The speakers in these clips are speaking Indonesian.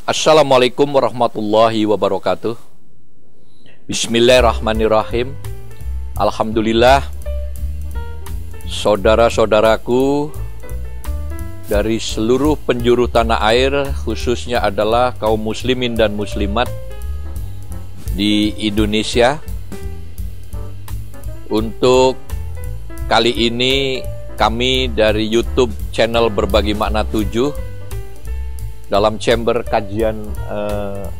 Assalamualaikum warahmatullahi wabarakatuh. Bismillahirrahmanirrahim. Alhamdulillah, saudara-saudaraku dari seluruh penjuru tanah air, khususnya adalah kaum muslimin dan muslimat di Indonesia. Untuk kali ini kami dari YouTube channel Berbagi Makna 7 dalam chamber kajian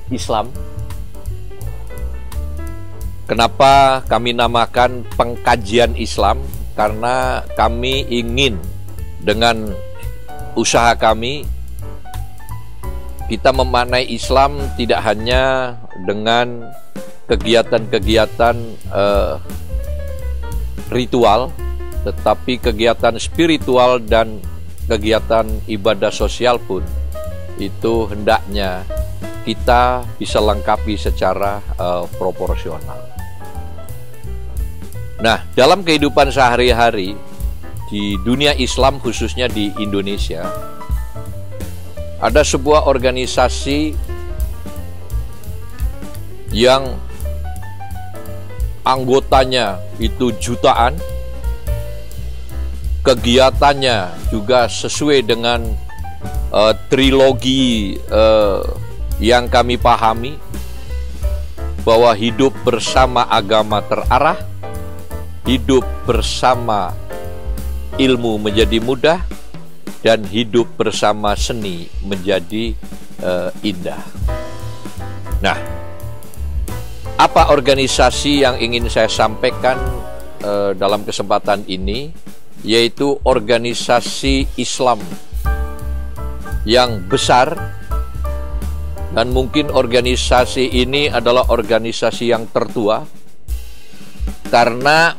Islam. Kenapa kami namakan pengkajian Islam? Karena kami ingin dengan usaha kami, kita memaknai Islam tidak hanya dengan kegiatan-kegiatan ritual, tetapi kegiatan spiritual dan kegiatan ibadah sosial pun itu hendaknya kita bisa lengkapi secara proporsional. Nah, dalam kehidupan sehari-hari di dunia Islam, khususnya di Indonesia, ada sebuah organisasi yang anggotanya itu jutaan, kegiatannya juga sesuai dengan trilogi yang kami pahami, bahwa hidup bersama agama terarah, hidup bersama ilmu menjadi mudah, dan hidup bersama seni menjadi indah. Nah, apa organisasi yang ingin saya sampaikan dalam kesempatan ini? Yaitu organisasi Islam yang besar, dan mungkin organisasi ini adalah organisasi yang tertua karena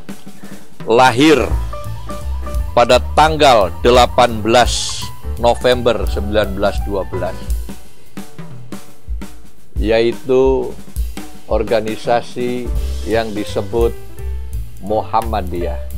lahir pada tanggal 18 November 1912, yaitu organisasi yang disebut Muhammadiyah.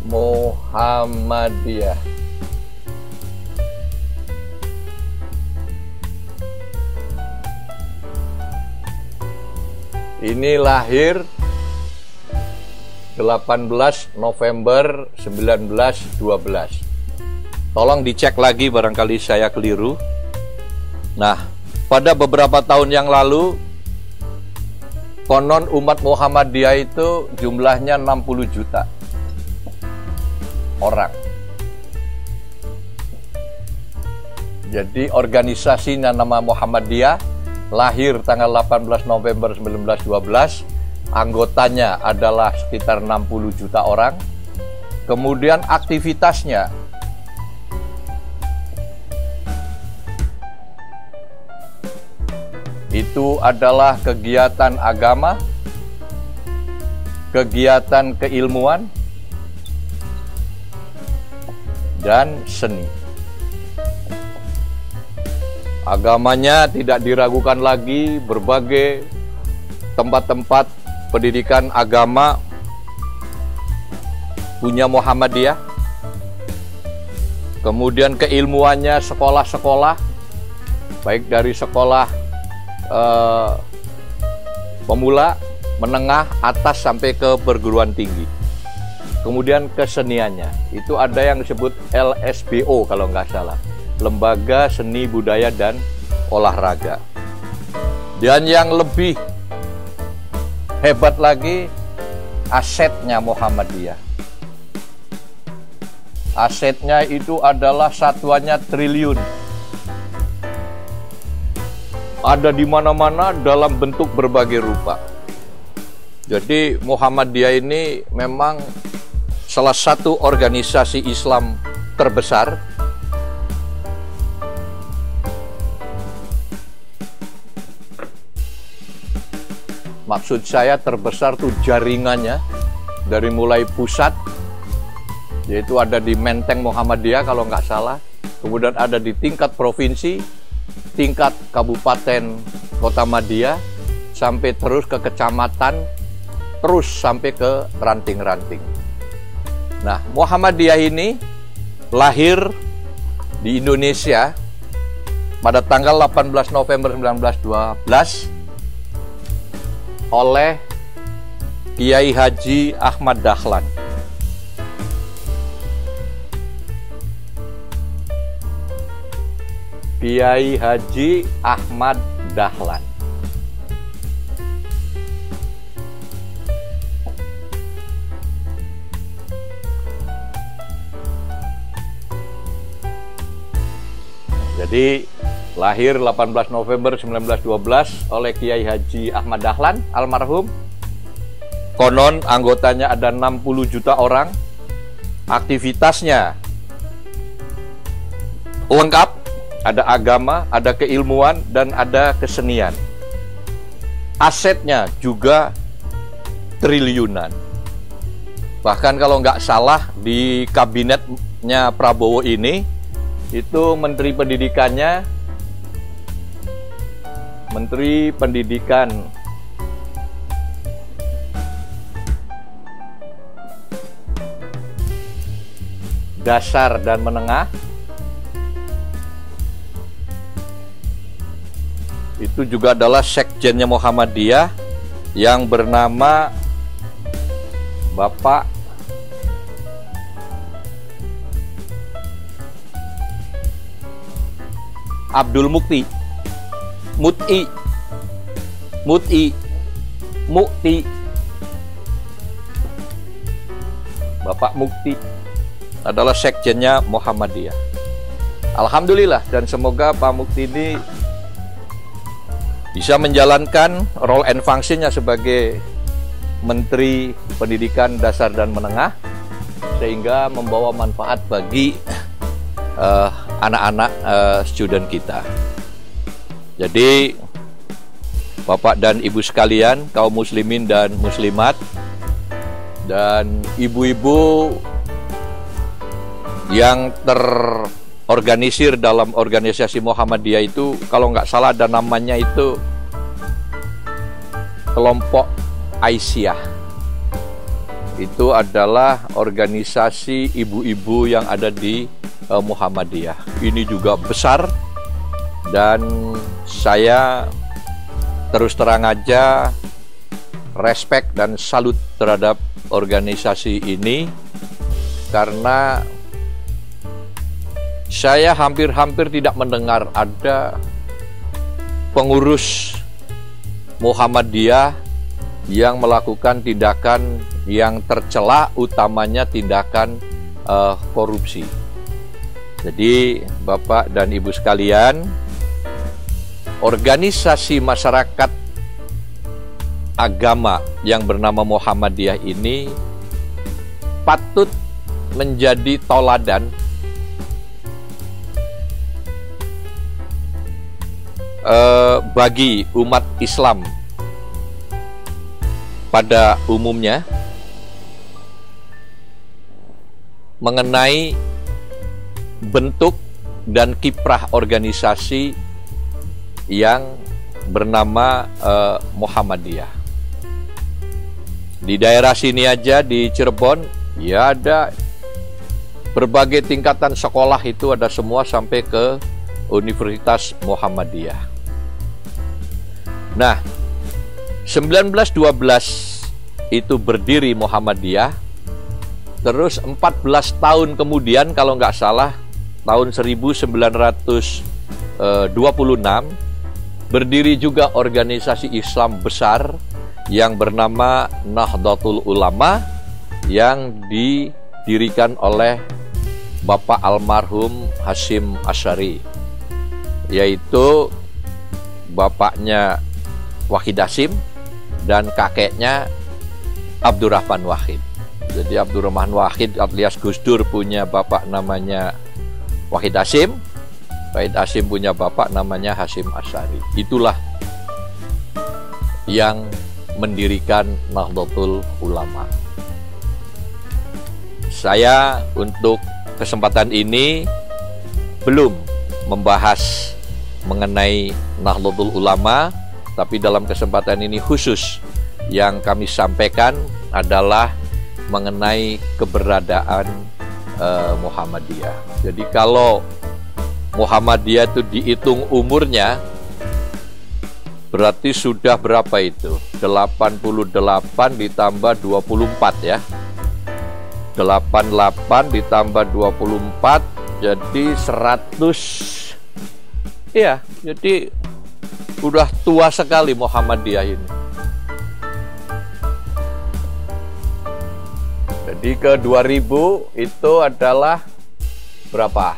Muhammadiyah. Ini lahir 18 November 1912. Tolong dicek lagi barangkali saya keliru. Nah, pada beberapa tahun yang lalu, konon umat Muhammadiyah itu jumlahnya 60 juta orang. Jadi organisasinya nama Muhammadiyah, lahir tanggal 18 November 1912, anggotanya adalah sekitar 60 juta orang. Kemudian aktivitasnya itu adalah kegiatan agama, kegiatan keilmuan, dan seni. Agamanya tidak diragukan lagi, berbagai tempat-tempat pendidikan agama punya Muhammadiyah. Kemudian keilmuannya sekolah-sekolah, baik dari sekolah pemula, menengah, atas sampai ke perguruan tinggi. Kemudian keseniannya, itu ada yang disebut LSBO kalau nggak salah, Lembaga Seni Budaya dan Olahraga. Dan yang lebih hebat lagi, asetnya Muhammadiyah. Asetnya itu adalah satuannya triliun. Ada di mana-mana dalam bentuk berbagai rupa. Jadi Muhammadiyah ini memang salah satu organisasi Islam terbesar Maksud saya terbesar tuh jaringannya dari mulai pusat, yaitu ada di Menteng Muhammadiyah kalau nggak salah, kemudian ada di tingkat provinsi, tingkat kabupaten kota Madia, sampai terus ke kecamatan, terus sampai ke ranting-ranting. Nah, Muhammadiyah ini lahir di Indonesia pada tanggal 18 November 1912 oleh Kiai Haji Ahmad Dahlan. Kiai Haji Ahmad Dahlan. Jadi lahir 18 November 1912 oleh Kiai Haji Ahmad Dahlan almarhum. Konon anggotanya ada 60 juta orang. Aktivitasnya lengkap, ada agama, ada keilmuan, dan ada kesenian. Asetnya juga triliunan. Bahkan kalau nggak salah di kabinetnya Prabowo ini, itu Menteri Pendidikannya, Menteri Pendidikan Dasar dan Menengah, itu juga adalah sekjennya Muhammadiyah yang bernama Bapak Abdul Mukti, Mukti, Bapak Mukti adalah sekjennya Muhammadiyah. Alhamdulillah, dan semoga Pak Mukti ini bisa menjalankan role and function-nya sebagai Menteri Pendidikan Dasar dan Menengah, sehingga membawa manfaat bagi anak-anak student kita. Jadi Bapak dan Ibu sekalian, kaum muslimin dan muslimat, dan ibu-ibu yang terorganisir dalam organisasi Muhammadiyah itu, kalau nggak salah ada namanya itu kelompok Aisyah. Itu adalah organisasi ibu-ibu yang ada di Muhammadiyah. Ini juga besar, dan saya terus terang aja respect dan salut terhadap organisasi ini, karena saya hampir-hampir tidak mendengar ada pengurus Muhammadiyah yang melakukan tindakan yang tercela, utamanya tindakan korupsi. Jadi Bapak dan Ibu sekalian, organisasi masyarakat agama yang bernama Muhammadiyah ini patut menjadi tauladan bagi umat Islam pada umumnya mengenai bentuk dan kiprah organisasi yang bernama Muhammadiyah. Di daerah sini aja, di Cirebon, ya ada berbagai tingkatan sekolah, itu ada semua sampai ke Universitas Muhammadiyah. Nah, 1912 itu berdiri Muhammadiyah, terus 14 tahun kemudian kalau nggak salah, tahun 1926, berdiri juga organisasi Islam besar yang bernama Nahdlatul Ulama, yang didirikan oleh Bapak almarhum Hasyim Asy'ari, yaitu bapaknya Wahid Hasyim dan kakeknya Abdurrahman Wahid. Jadi Abdurrahman Wahid alias Gus Dur punya bapak namanya Wahid Hasyim, Wahid Hasyim punya bapak namanya Hasyim Asy'ari. Itulah yang mendirikan Nahdlatul Ulama. Saya untuk kesempatan ini belum membahas mengenai Nahdlatul Ulama, tapi dalam kesempatan ini khusus yang kami sampaikan adalah mengenai keberadaan Muhammadiyah. Jadi kalau Muhammadiyah itu dihitung umurnya, berarti sudah berapa itu? 88 ditambah 24 ya. 88 ditambah 24 jadi 100. Iya, jadi udah tua sekali Muhammadiyah ini. Jadi ke 2000 itu adalah berapa?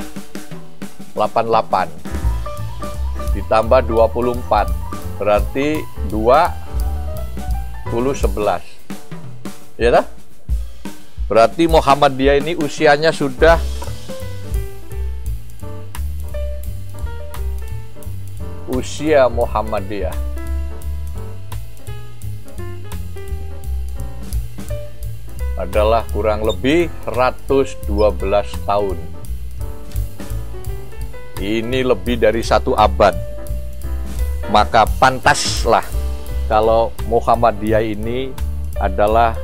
88 ditambah 24 berarti 11. Ya dah? Berarti Muhammadiyah ini usianya sudah usia Muhammadiyah adalah kurang lebih 112 tahun. Ini lebih dari 1 abad. Maka pantaslah kalau Muhammadiyah ini adalah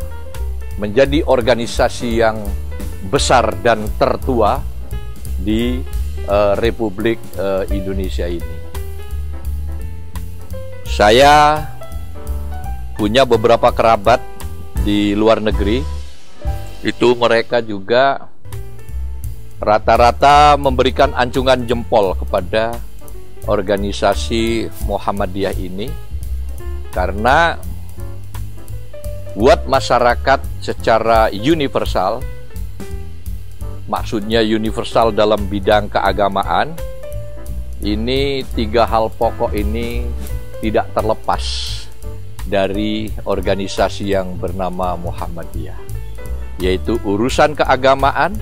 menjadi organisasi yang besar dan tertua di Republik Indonesia ini. Saya punya beberapa kerabat di luar negeri, itu mereka juga rata-rata memberikan acungan jempol kepada organisasi Muhammadiyah ini, karena buat masyarakat secara universal, maksudnya universal dalam bidang keagamaan, ini 3 hal pokok ini tidak terlepas dari organisasi yang bernama Muhammadiyah, yaitu urusan keagamaan,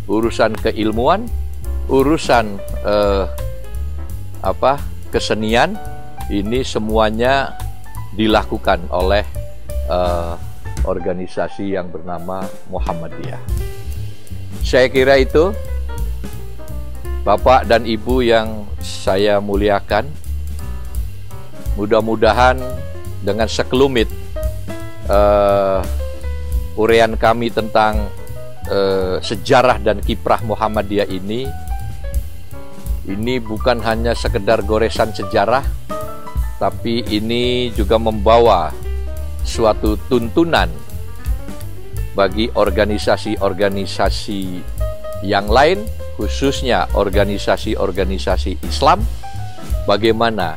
urusan keilmuan, urusan kesenian. Ini semuanya dilakukan oleh organisasi yang bernama Muhammadiyah. Saya kira itu, Bapak dan Ibu yang saya muliakan, mudah-mudahan dengan sekelumit uraian kami tentang sejarah dan kiprah Muhammadiyah ini bukan hanya sekedar goresan sejarah, tapi ini juga membawa suatu tuntunan bagi organisasi-organisasi yang lain, khususnya organisasi-organisasi Islam, bagaimana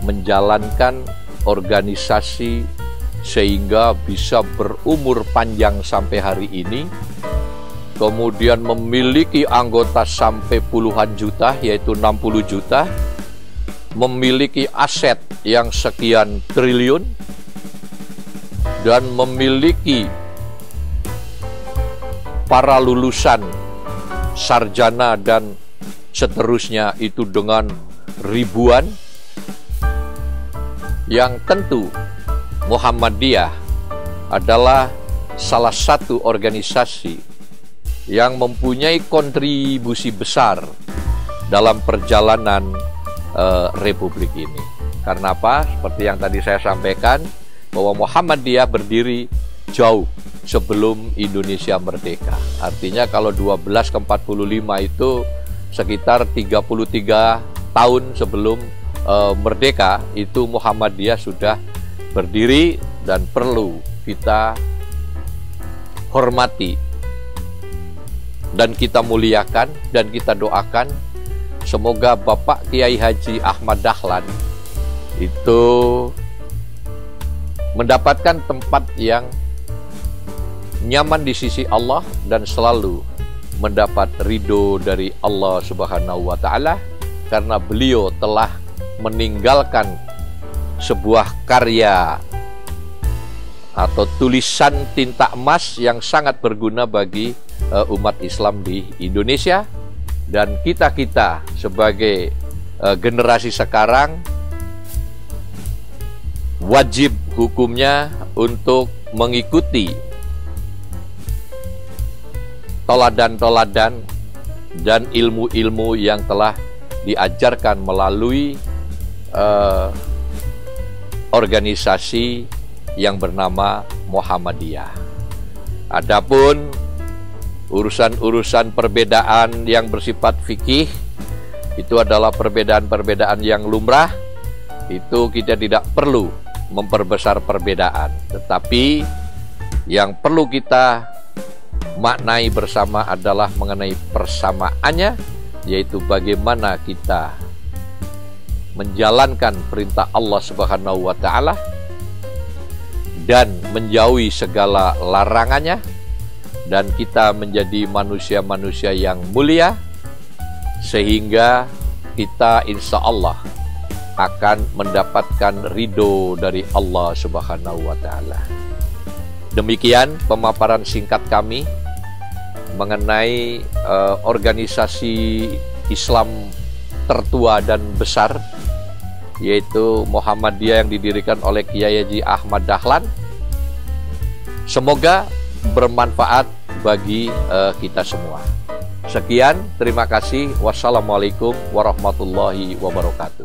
menjalankan organisasi sehingga bisa berumur panjang sampai hari ini, kemudian memiliki anggota sampai puluhan juta, yaitu 60 juta, memiliki aset yang sekian triliun, dan memiliki para lulusan sarjana dan seterusnya itu dengan ribuan, yang tentu Muhammadiyah adalah salah satu organisasi yang mempunyai kontribusi besar dalam perjalanan Republik ini. Karena apa? Seperti yang tadi saya sampaikan, bahwa Muhammadiyah berdiri jauh sebelum Indonesia merdeka. Artinya kalau 12 ke 45 itu sekitar 33 tahun sebelum merdeka, itu Muhammadiyah sudah berdiri dan perlu kita hormati dan kita muliakan dan kita doakan. Semoga Bapak Kiai Haji Ahmad Dahlan itu mendapatkan tempat yang nyaman di sisi Allah dan selalu mendapat ridho dari Allah Subhanahu wa Ta'ala, karena beliau telah meninggalkan sebuah karya atau tulisan tinta emas yang sangat berguna bagi umat Islam di Indonesia. Dan kita sebagai generasi sekarang wajib hukumnya untuk mengikuti toladan-toladan dan ilmu-ilmu yang telah diajarkan melalui organisasi yang bernama Muhammadiyah. Adapun urusan-urusan perbedaan yang bersifat fikih, itu adalah perbedaan-perbedaan yang lumrah. Itu kita tidak perlu memperbesar perbedaan, tetapi yang perlu kita maknai bersama adalah mengenai persamaannya, yaitu bagaimana kita menjalankan perintah Allah Subhanahu wa Ta'ala dan menjauhi segala larangannya, dan kita menjadi manusia-manusia yang mulia, sehingga kita insya Allah akan mendapatkan ridho dari Allah Subhanahu wa Ta'ala. Demikian pemaparan singkat kami mengenai organisasi Islam tertua dan besar, yaitu Muhammadiyah yang didirikan oleh Kiai Haji Ahmad Dahlan. Semoga bermanfaat bagi kita semua. Sekian, terima kasih. Wassalamualaikum warahmatullahi wabarakatuh.